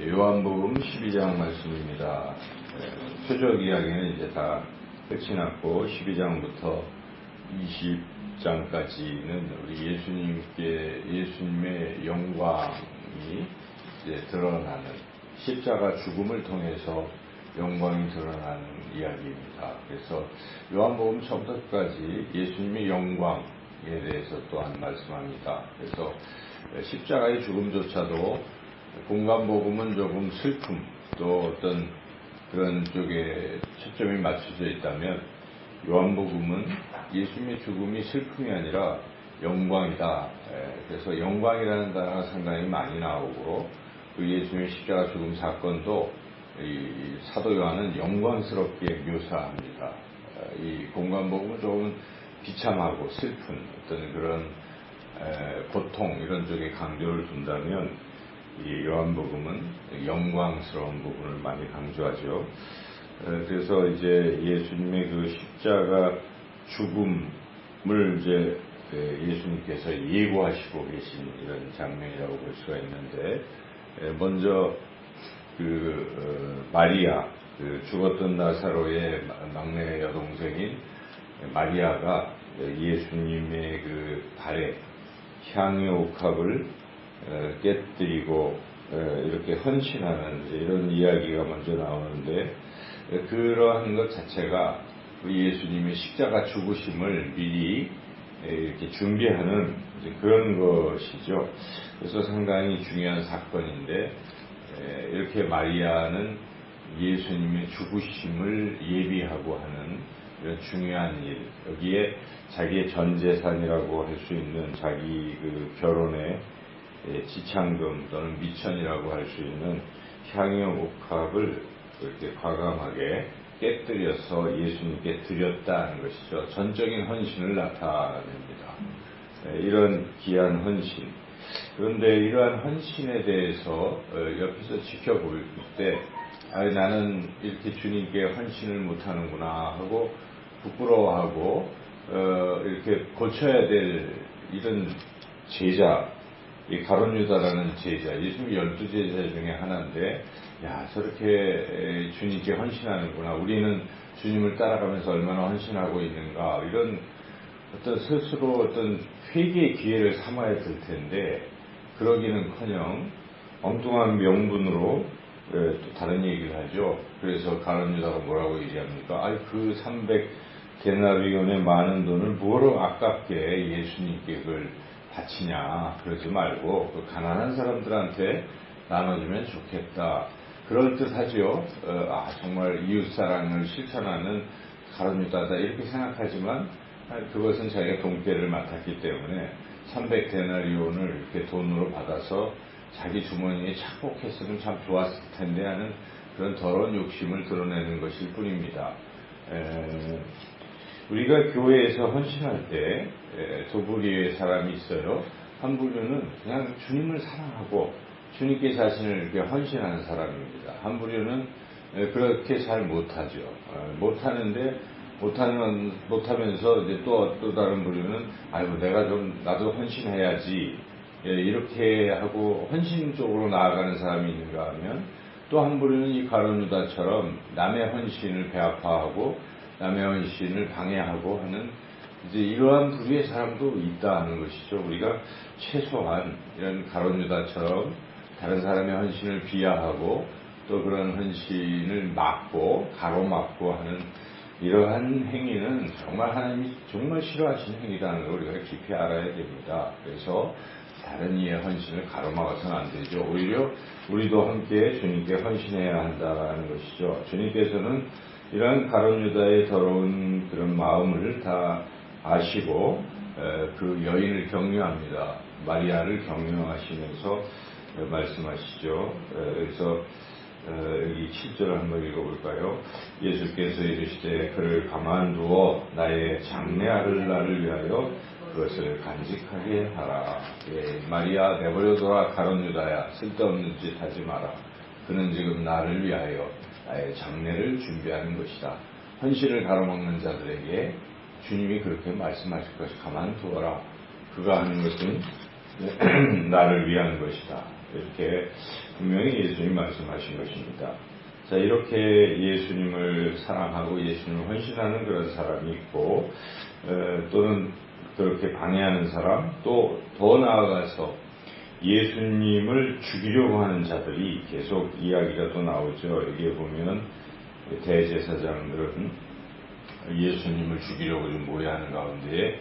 요한복음 12장 말씀입니다. 표적 이야기는 이제 다 끝이 났고 12장부터 20장까지는 우리 예수님의 영광이 이제 드러나는 십자가 죽음을 통해서 영광이 드러나는 이야기입니다. 그래서 요한복음 처음부터 끝까지 예수님의 영광에 대해서 또한 말씀합니다. 그래서 십자가의 죽음조차도 공간복음은 조금 슬픔, 또 어떤 그런 쪽에 초점이 맞춰져 있다면 요한복음은 예수님의 죽음이 슬픔이 아니라 영광이다. 그래서 영광이라는 단어가 상당히 많이 나오고 그 예수님의 십자가 죽음 사건도 이 사도 요한은 영광스럽게 묘사합니다. 이 공간복음은 조금 비참하고 슬픈 어떤 그런 고통 이런 쪽에 강조를 둔다면 이 요한복음은 영광스러운 부분을 많이 강조하죠. 그래서 이제 예수님의 그 십자가 죽음을 이제 예수님께서 예고하시고 계신 이런 장면이라고 볼 수가 있는데, 먼저 마리아, 죽었던 나사로의 막내 여동생인 마리아가 예수님의 그 발에 향유옥합을 깨뜨리고 이렇게 헌신하는 이런 이야기가 먼저 나오는데, 그러한 것 자체가 예수님의 십자가 죽으심을 미리 이렇게 준비하는 그런 것이죠. 그래서 상당히 중요한 사건인데, 이렇게 마리아는 예수님의 죽으심을 예비하고 하는 이런 중요한 일, 여기에 자기의 전 재산이라고 할 수 있는 자기 그 결혼의 지창금 또는 미천이라고 할 수 있는 향유옥합을 이렇게 과감하게 깨뜨려서 예수님께 드렸다는 것이죠. 전적인 헌신을 나타냅니다. 이런 귀한 헌신. 그런데 이러한 헌신에 대해서 옆에서 지켜볼 때 나는 이렇게 주님께 헌신을 못하는구나 하고 부끄러워하고 이렇게 고쳐야 될 이런 제자, 이 가룟 유다라는 제자, 예수님 12제자 중에 하나인데, 저렇게 주님께 헌신하는구나, 우리는 주님을 따라가면서 얼마나 헌신하고 있는가, 이런 어떤 스스로 어떤 회개의 기회를 삼아야 될 텐데, 그러기는커녕 엉뚱한 명분으로 또 다른 얘기를 하죠. 그래서 가룟 유다가 뭐라고 얘기합니까? 그 300데나리온의 많은 돈을 뭐로 아깝게 예수님께 그걸 바치냐, 그러지 말고 그 가난한 사람들한테 나눠주면 좋겠다. 그럴 듯하죠. 정말 이웃사랑을 실천하는 가룟 유다다 이렇게 생각하지만, 그것은 자기가 돈깨를 맡았기 때문에 300데나리온을 이렇게 돈으로 받아서 자기 주머니에 착복했으면 참 좋았을 텐데 하는 그런 더러운 욕심을 드러내는 것일 뿐입니다. 우리가 교회에서 헌신할 때 두 부류의 사람이 있어요. 한 부류는 그냥 주님을 사랑하고 주님께 자신을 이렇게 헌신하는 사람입니다. 한 부류는 그렇게 잘 못하죠. 못하면서 이제 또 다른 부류는 내가 좀 나도 헌신해야지 이렇게 하고 헌신 쪽으로 나아가는 사람이 있는가 하면, 또 한 부류는 이 가룟 유다처럼 남의 헌신을 배아파하고 남의 헌신을 방해하고 하는 이제 이러한 부류의 사람도 있다 하는 것이죠. 우리가 최소한 이런 가룟 유다처럼 다른 사람의 헌신을 비하하고 또 그런 헌신을 막고 가로막고 하는 이러한 행위는 정말 하나님이 정말 싫어하시는 행위라는 걸 우리가 깊이 알아야 됩니다. 그래서 다른 이의 헌신을 가로막아서는 안 되죠. 오히려 우리도 함께 주님께 헌신해야 한다는 것이죠. 주님께서는 이러한 가룟 유다의 더러운 그런 마음을 다 아시고 그 여인을 격려합니다. 마리아를 격려하시면서 말씀하시죠. 그래서 여기 7절을 한번 읽어볼까요? 예수께서 이르시되 그를 가만두어 나의 장래 아들 나를 위하여 그것을 간직하게 하라. 마리아, 내버려둬라. 가룟 유다야, 쓸데없는 짓 하지 마라. 그는 지금 나를 위하여 나의 장래를 준비하는 것이다. 헌신을 가로막는 자들에게 주님이 그렇게 말씀하실 것이 가만두어라. 그가 하는 것은 나를 위한 것이다. 이렇게 분명히 예수님 말씀하신 것입니다. 자, 이렇게 예수님을 사랑하고 예수님을 헌신하는 그런 사람이 있고, 또는 그렇게 방해하는 사람, 또 더 나아가서 예수님을 죽이려고 하는 자들이 계속 이야기가 또 나오죠. 여기에 보면 대제사장들은 예수님을 죽이려고 좀 모여하는 가운데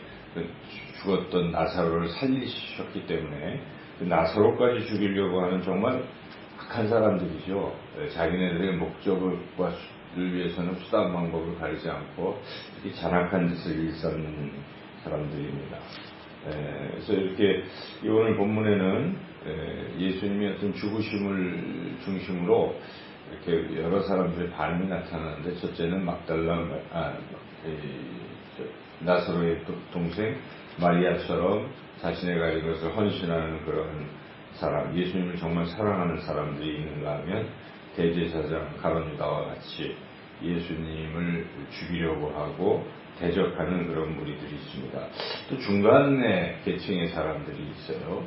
죽었던 나사로를 살리셨기 때문에 그 나사로까지 죽이려고 하는 정말 악한 사람들이죠. 자기네들의 목적을 위해서는 수단 방법을 가리지 않고 이렇게 잔악한 짓을 일삼는 사람들입니다. 그래서 이렇게 오늘 본문에는 예수님의 어떤 죽으심을 중심으로 이렇게 여러 사람들의 반응이 나타나는데, 첫째는 나사로의 동생 마리아처럼 자신의 가진 것을 헌신하는 그런 사람, 예수님을 정말 사랑하는 사람들이 있는가 하면 대제사장 가룟유다와 같이 예수님을 죽이려고 하고 대적하는 그런 무리들이 있습니다. 또 중간에 계층의 사람들이 있어요.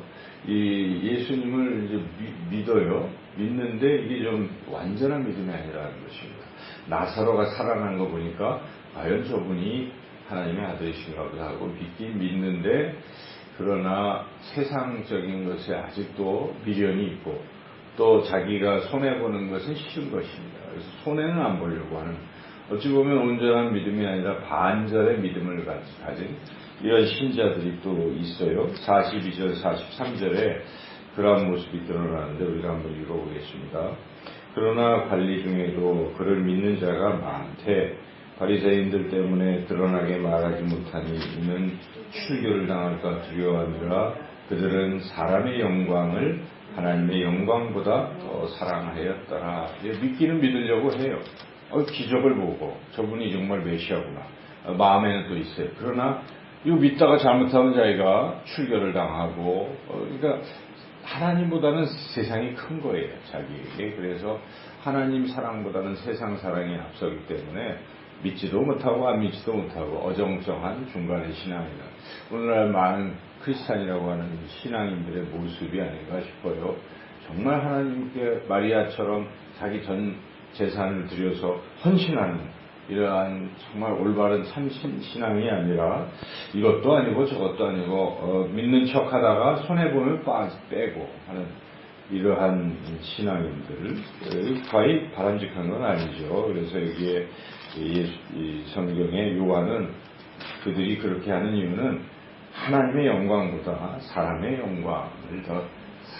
이 예수님을 이제 믿어요. 믿는데 이게 좀 완전한 믿음이 아니라는 것입니다. 나사로가 살아난 거 보니까 과연 저분이 하나님의 아들이신가 보다 하고 믿긴 믿는데, 그러나 세상적인 것에 아직도 미련이 있고 또 자기가 손해보는 것은 싫은 것입니다. 그래서 손해는 안 보려고 하는, 어찌 보면 온전한 믿음이 아니라 반절의 믿음을 가진 이런 신자들이 또 있어요. 42절, 43절에 그러한 모습이 드러나는데 우리가 한번 읽어보겠습니다. 그러나 관리 중에도 그를 믿는 자가 많되 바리새인들 때문에 드러나게 말하지 못하니 이는 출교를 당할까 두려워하느라 그들은 사람의 영광을 하나님의 영광보다 더 사랑하였더라. 믿기는 믿으려고 해요. 기적을 보고 저분이 정말 메시아구나 마음에는 또 있어요. 그러나 이거 믿다가 잘못하면 자기가 출교를 당하고, 그러니까 하나님보다는 세상이 큰 거예요, 자기에게. 그래서 하나님 사랑보다는 세상 사랑이 앞서기 때문에 믿지도 못하고 안 믿지도 못하고 어정쩡한 중간의 신앙이다. 오늘날 많은 크리스찬이라고 하는 신앙인들의 모습이 아닌가 싶어요. 정말 하나님께 마리아처럼 자기 전 재산을 들여서 헌신하는 이러한 정말 올바른 참 신앙이 아니라 이것도 아니고 저것도 아니고 믿는 척하다가 손해보면 빼고 하는 이러한 신앙인들, 과히 바람직한 건 아니죠. 그래서 여기에 이 성경의 요한은 그들이 그렇게 하는 이유는 하나님의 영광보다 사람의 영광을 더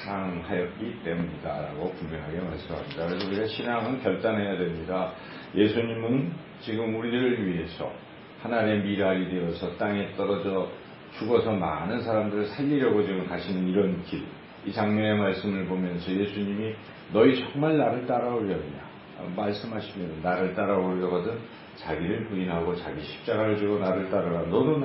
사랑하였기 때문이다 라고 분명하게 말씀합니다. 그래서 우리가 신앙은 결단해야 됩니다. 예수님은 지금 우리들을 위해서 하나님의 미랄이 되어서 땅에 떨어져 죽어서 많은 사람들을 살리려고 지금 가시는 이런 길, 이 장면의 말씀을 보면서 예수님이 너희 정말 나를 따라오려느냐 말씀하시면 나를 따라오려거든 자기를 부인하고 자기 십자가를 지고 나를 따르라. 너도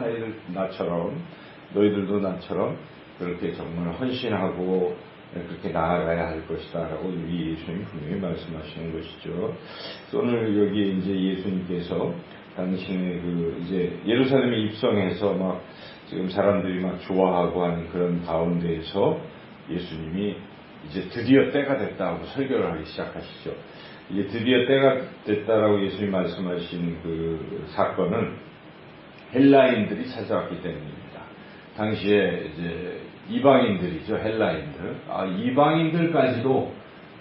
너희들도 나처럼 그렇게 정말 헌신하고 그렇게 나아가야 할 것이다 라고 이 예수님이 분명히 말씀하시는 것이죠. 오늘 여기에 이제 예수님께서 당신의 이제 예루살렘에 입성해서 막 지금 사람들이 막 좋아하고 하는 그런 가운데에서 예수님이 이제 드디어 때가 됐다고 설교를 하기 시작하시죠. 이게 드디어 때가 됐다라고 예수님이 말씀하신 그 사건은 헬라인들이 찾아왔기 때문입니다. 당시에 이제 이방인들이죠, 헬라인들. 이방인들까지도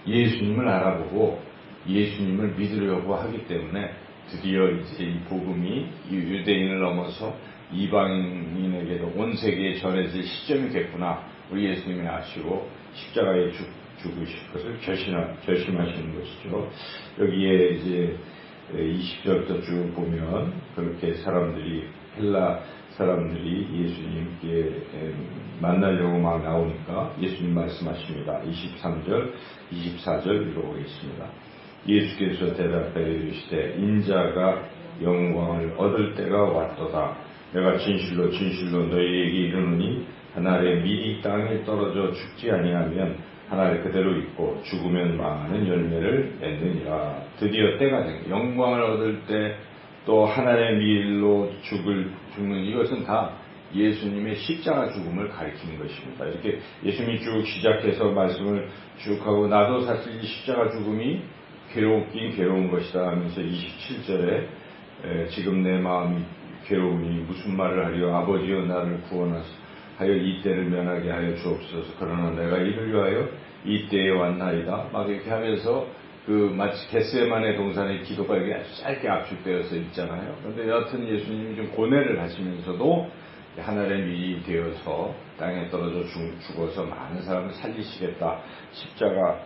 예수님을 알아보고 예수님을 믿으려고 하기 때문에 드디어 이제 이 복음이 유대인을 넘어서 이방인에게도 온 세계에 전해질 시점이 됐구나. 우리 예수님이 아시고 십자가에 죽으실 것을 결심하시는 것이죠. 여기에 이제 20절부터 쭉 보면 그렇게 헬라 사람들이 예수님께 만나려고 막 나오니까 예수님 말씀하십니다. 23절, 24절 읽어보겠습니다. 예수께서 대답하여 이르시되 인자가 영광을 얻을 때가 왔도다. 내가 진실로 너희에게 이르노니 한 알에 미리 땅에 떨어져 죽지 아니하면 한 알 그대로 있고 죽으면 많은 열매를 맺느니라. 드디어 때가 된 영광을 얻을 때 또 하나님의 밀로 죽는 이것은 다 예수님의 십자가 죽음을 가리키는 것입니다. 이렇게 예수님이 쭉 시작해서 말씀을 쭉 하고 나도 사실 이 십자가 죽음이 괴롭긴 괴로운 것이다 하면서 27절에 지금 내 마음이 괴로우니 무슨 말을 하리요 아버지여 나를 구원하여 이 때를 면하게 하여 주옵소서. 그러나 내가 이를 위하여 이 때에 왔나이다. 막 이렇게 하면서 마치 겟세마네 동산의 기도가 이게 아주 짧게 압축되어서 있잖아요. 그런데 여하튼 예수님이 좀 고뇌를 하시면서도 하늘의 밀이 되어서 땅에 떨어져 죽어서 많은 사람을 살리시겠다. 십자가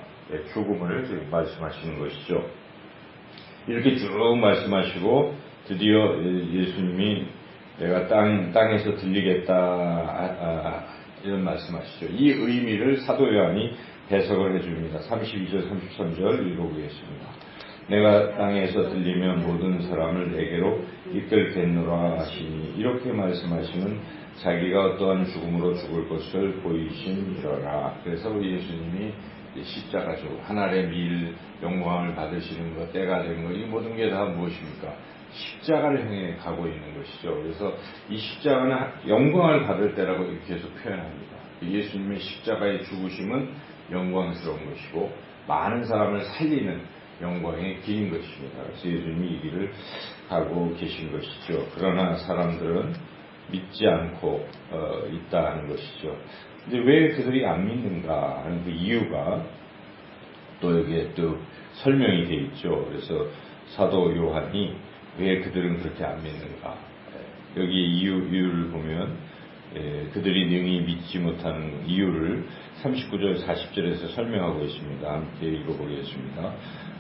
죽음을 지금 말씀하시는 것이죠. 이렇게 쭉 말씀하시고 드디어 예수님이 내가 땅에서 들리겠다 이런 말씀하시죠. 이 의미를 사도 요한이 해석을 해줍니다. 32절 33절 읽어보겠습니다. 내가 땅에서 들리면 모든 사람을 내게로 이끌겠노라 하시니 이렇게 말씀하시면 자기가 어떠한 죽음으로 죽을 것을 보이심이러라. 그래서 우리 예수님이 십자가 죽음, 하늘의 밀 영광을 받으시는 것, 때가 된 것, 이 모든 게 다 무엇입니까? 십자가를 향해 가고 있는 것이죠. 그래서 이 십자가는 영광을 받을 때라고 이렇게 계속 표현합니다. 예수님의 십자가의 죽으심은 영광스러운 것이고 많은 사람을 살리는 영광의 길인 것입니다. 그래서 예수님이 이 길을 가고 계신 것이죠. 그러나 사람들은 믿지 않고 있다는 것이죠. 근데 왜 그들이 안 믿는가 하는 그 이유가 또 여기에 또 설명이 되어 있죠. 그래서 사도 요한이 왜 그들은 그렇게 안 믿는가, 여기 이유를 보면 그들이 능히 믿지 못하는 이유를 39절 40절에서 설명하고 있습니다. 함께 읽어보겠습니다.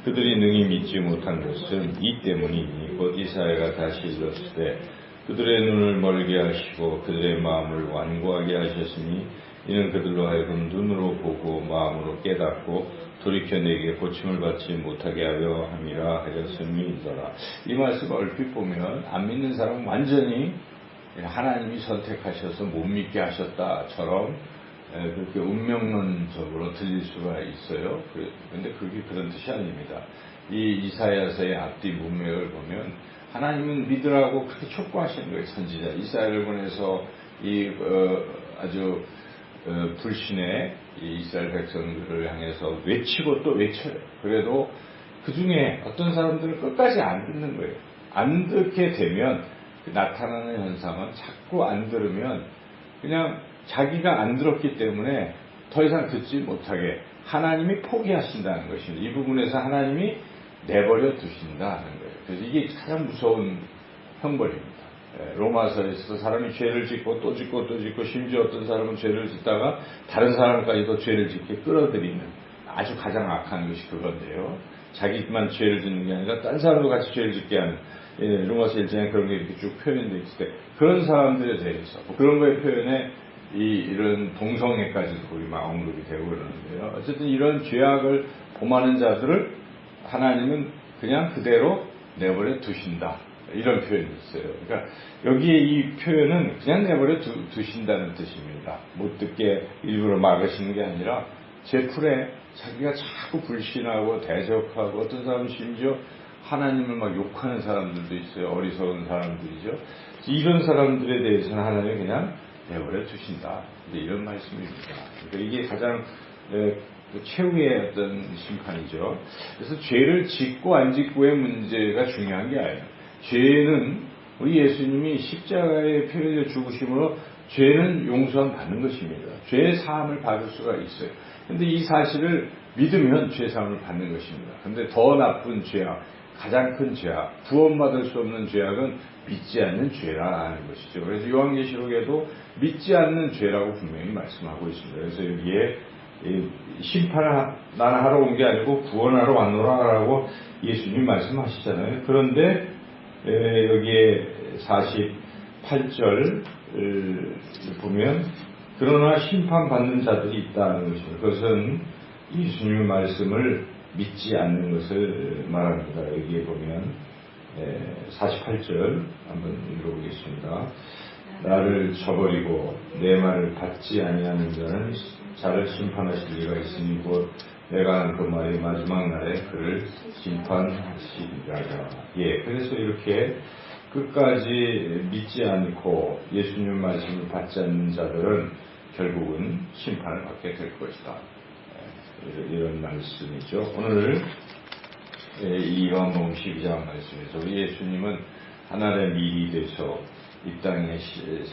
그들이 능히 믿지 못한 것은 이 때문이니 곧 이사야가 다시 일렀을 때 그들의 눈을 멀게 하시고 그들의 마음을 완고하게 하셨으니 이는 그들로 하여금 눈으로 보고 마음으로 깨닫고 돌이켜 내게 고침을 받지 못하게 하려 함이라 하였음이더라. 이 말씀을 얼핏 보면 안 믿는 사람은 완전히 하나님이 선택하셔서 못 믿게 하셨다처럼 그렇게 운명론적으로 들릴 수가 있어요. 그런데 그게 그런 뜻이 아닙니다. 이 이사야서의 앞뒤 문맥을 보면 하나님은 믿으라고 그렇게 촉구하시는 거예요. 선지자 이사야를 보내서 아주 불신의 이스라엘 백성들을 향해서 외치고 또 외쳐요. 그래도 그 중에 어떤 사람들은 끝까지 안 듣는 거예요. 안 듣게 되면 나타나는 현상은 자꾸 안 들으면 그냥 자기가 안 들었기 때문에 더 이상 듣지 못하게 하나님이 포기하신다는 것입니다. 이 부분에서 하나님이 내버려 두신다는 거예요. 그래서 이게 가장 무서운 형벌입니다. 로마서에서 사람이 죄를 짓고 또 짓고 또 짓고 심지어 어떤 사람은 죄를 짓다가 다른 사람까지도 죄를 짓게 끌어들이는 아주 가장 악한 것이 그건데요. 자기만 죄를 짓는 게 아니라 다른 사람도 같이 죄를 짓게 하는, 로마서 1장에 그런 게 이렇게 쭉 표현되어 있을 때 그런 사람들에 대해서 그런 거의 표현에 이런 동성애까지도 우리 막 언급이 되고 그러는데요. 어쨌든 이런 죄악을 범하는 자들을 하나님은 그냥 그대로 내버려 두신다. 이런 표현이 있어요. 그러니까 여기에 이 표현은 그냥 내버려 두신다는 뜻입니다. 못 듣게 일부러 막으시는 게 아니라 제 풀에 자기가 자꾸 불신하고 대적하고 어떤 사람은 심지어 하나님을 막 욕하는 사람들도 있어요. 어리석은 사람들이죠. 이런 사람들에 대해서는 하나님이 그냥 내버려 두신다. 이런 말씀입니다. 그러니까 이게 가장 최후의 어떤 심판이죠. 그래서 죄를 짓고 안 짓고의 문제가 중요한 게 아니에요. 죄는 우리 예수님이 십자가의 피 흘려 죽으심으로 죄는 용서함 받는 것입니다. 죄의 사함을 받을 수가 있어요. 그런데 이 사실을 믿으면 죄 사함을 받는 것입니다. 그런데 더 나쁜 죄악, 가장 큰 죄악, 구원받을 수 없는 죄악은 믿지 않는 죄라는 것이죠. 그래서 요한계시록에도 믿지 않는 죄라고 분명히 말씀하고 있습니다. 그래서 여기에 심판을 나는 하러 온 게 아니고 구원하러 왔노라라고 예수님이 말씀하시잖아요. 그런데 여기에 48절 보면 그러나 심판받는 자들이 있다는 것입니다. 그것은 예수님의 말씀을 믿지 않는 것을 말합니다. 여기에 보면 48절 한번 읽어보겠습니다. 나를 저버리고 내 말을 받지 아니하는 자는 자를 심판하실 리가 있으니 곧 내가 한 그 말이 마지막 날에 그를 심판하시리라. 그래서 이렇게 끝까지 믿지 않고 예수님 말씀을 받지 않는 자들은 결국은 심판을 받게 될 것이다. 이런 말씀이죠. 오늘 이 요한복음 12장 말씀에서 우리 예수님은 하나님의 미리 되서 이 땅에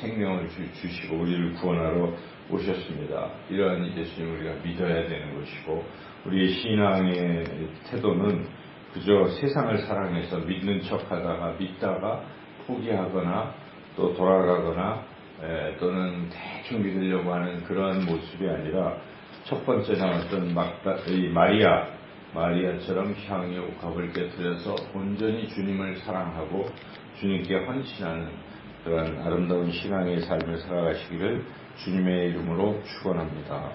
생명을 주시고 우리를 구원하러 오셨습니다. 이러한 예수님을 우리가 믿어야 되는 것이고 우리의 신앙의 태도는 그저 세상을 사랑해서 믿는 척하다가 믿다가 포기하거나 또 돌아가거나 또는 대충 믿으려고 하는 그런 모습이 아니라 첫 번째 나왔던 마리아처럼 향유 옥합을 깨뜨려서 온전히 주님을 사랑하고 주님께 헌신하는 그런 아름다운 신앙의 삶을 살아가시기를 주님의 이름으로 축원합니다.